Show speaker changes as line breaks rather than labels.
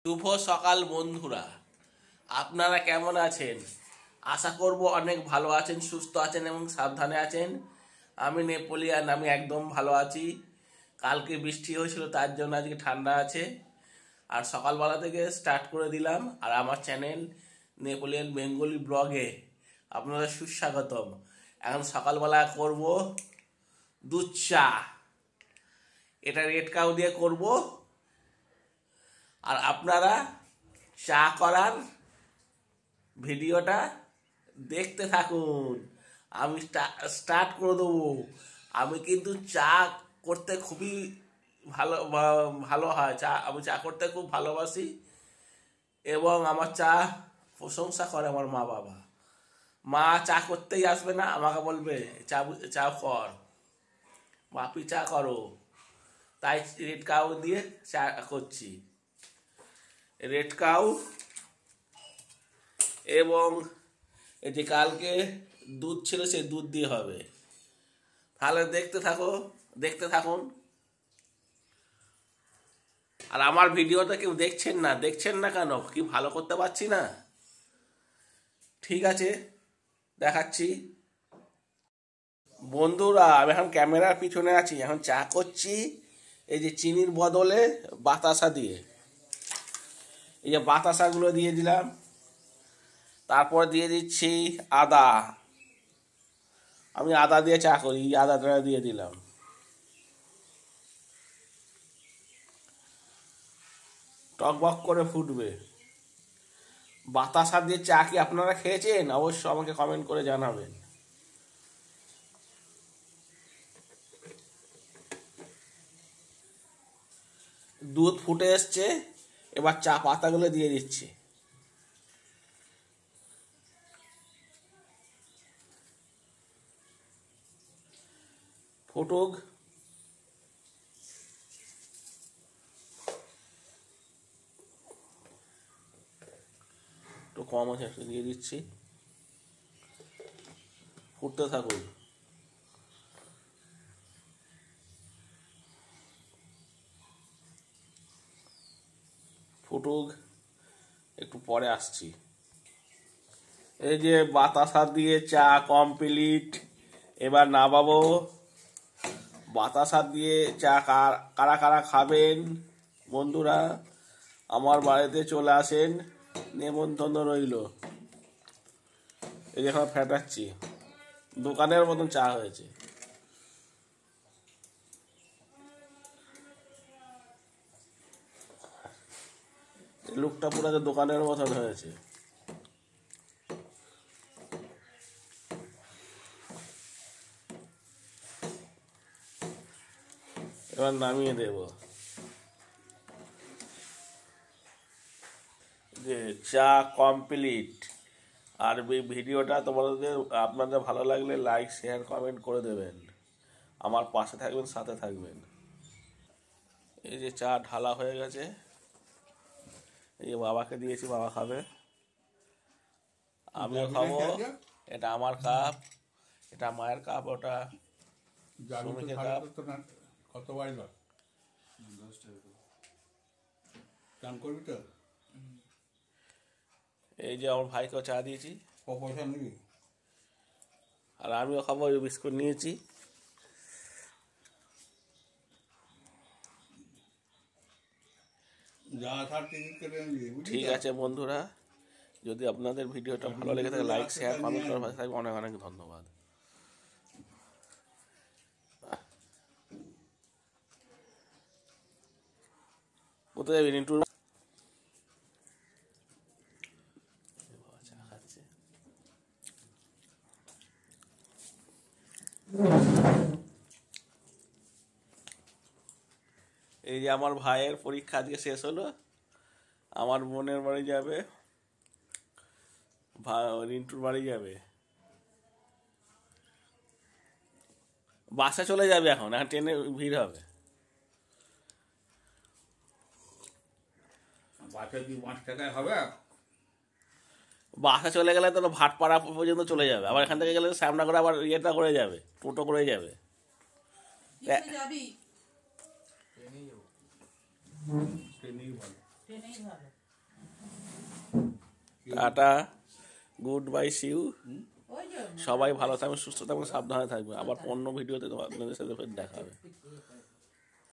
শুভ সকাল বন্ধুরা, আপনারা কেমন আছেন? আশা করব অনেক ভালো আছেন, সুস্থ আছেন এবং সাবধানে আছেন। আমি নেপোলিয়ান, আমি একদম ভালো আছি। কালকে বৃষ্টি হয়েছিল, তার জন্য আজকে ঠান্ডা আছে। আর সকালবেলা থেকে স্টার্ট করে দিলাম। আর আমার চ্যানেল নেপোলিয়ান বেঙ্গলি ব্লগে আপনাদের সুস্বাগতম। এখন সকালবেলা করব দুধ চা। এটা রেড কাউ দিয়ে করব। আর আপনারা চা করার ভিডিওটা দেখতে থাকুন। আমি স্টার্ট করে দেবো। আমি কিন্তু চা করতে খুবই ভালো হয়। আমি চা করতে খুব ভালোবাসি এবং আমার চা প্রশংসা করে আমার মা বাবা। মা চা করতেই আসবে না, আমাকে বলবে চা কর, বাপি চা করো। তাই রেড কাউ দিয়ে চা করছি। রেড কাউ এবং এই যে কালকে দুধ ছিল, সেই দুধ দিয়ে হবে। তাহলে দেখতে থাকুন। আর আমার ভিডিওটা কেউ দেখছেন না কেন? কি ভালো করতে পারছি না? ঠিক আছে, দেখাচ্ছি। বন্ধুরা, আমি এখন ক্যামেরার পিছনে আছি, এখন চা করছি এই যে চিনির বদলে বাতাসা দিয়ে। এই যে বাতাসাগুলো দিয়ে দিলাম, তারপর দিয়ে দিচ্ছি আদা। আমি আদা দিয়ে চা করি, আদাটা দিয়ে দিলাম। টকবক করে ফুটবে। বাতাসা দিয়ে চা কি আপনারা খেয়েছেন? অবশ্যই আমাকে কমেন্ট করে জানাবেন। দুধ ফুটে এসছে, এবার চা পাতাগুলো দিয়ে দিচ্ছি। ফুটুক। একটু কম আছে, একটু দিয়ে দিচ্ছি। ফুটতে থাকুক। ফুটুক, একটু পরে আসছি। এই যে বাতাসা দিয়ে চা কমপ্লিট। এবার নামাবো। বাতাসা দিয়ে চা কারা কারা খাবেন বন্ধুরা, আমার বাড়িতে চলে আসেন, নেমন্তন্ন রইল। এই যে এখন ফেটাচ্ছি, দোকানের মতন চা হয়েছে। লুকটা পুরো দোকানের মতন হয়েছে। এবার নামিয়ে দেব। যে চা কমপ্লিট। আর ভিডিওটা আপনাদের ভালো লাগলে লাইক, শেয়ার, কমেন্ট করে দেবেন। আমার পাশে থাকবেন, সাথে থাকবেন। এই যে চা ঢালা হয়ে গেছে। এই যে বাবাকে দিয়েছি, বাবা খাবে, আমিও খাবো। এটা আমার কাপ, এটা মায়ের কাপ, ওটা সুমিকের কাপ।
কত বাড়ি চান করবি তো?
এই যে আমার ভাইকেও চা দিয়েছি,
পয়সা নিবি?
আর আমিও খাবো। বিস্কুট নিয়েছি। ঠিক আছে বন্ধুরা, যদি আপনাদের ভিডিওটা ভালো লেগে থাকে লাইক, শেয়ার, কমেন্ট করার পাশে থাকবে। অনেক অনেক ধন্যবাদ। কোথায় যাবি রিন্টু? এই যে আমার ভাইয়ের পরীক্ষা আজকে শেষ হলো, আমার বোনের বাড়ি যাবে, রিন্টুর বাড়ি যাবে। বাসে চলে যাবে, এখন ট্রেনে ভিড় হবে।
বাসে কি 5 টাকায় হবে?
বাসে চলে গেলে তো ভাটপাড়া পর্যন্ত চলে যাবে, আবার এখান থেকে গেলে সামনা করে আবার ইয়েটা করে যাবে, টোটো করে যাবে।
ট্রেনেই ভালো।
Tata, good bye, see you. সবাই ভালো থাকবেন, সুস্থ থাকবেন, সাবধানে থাকবেন। আবার অন্য ভিডিওতে আপনাদের সাথে ফের দেখা হবে।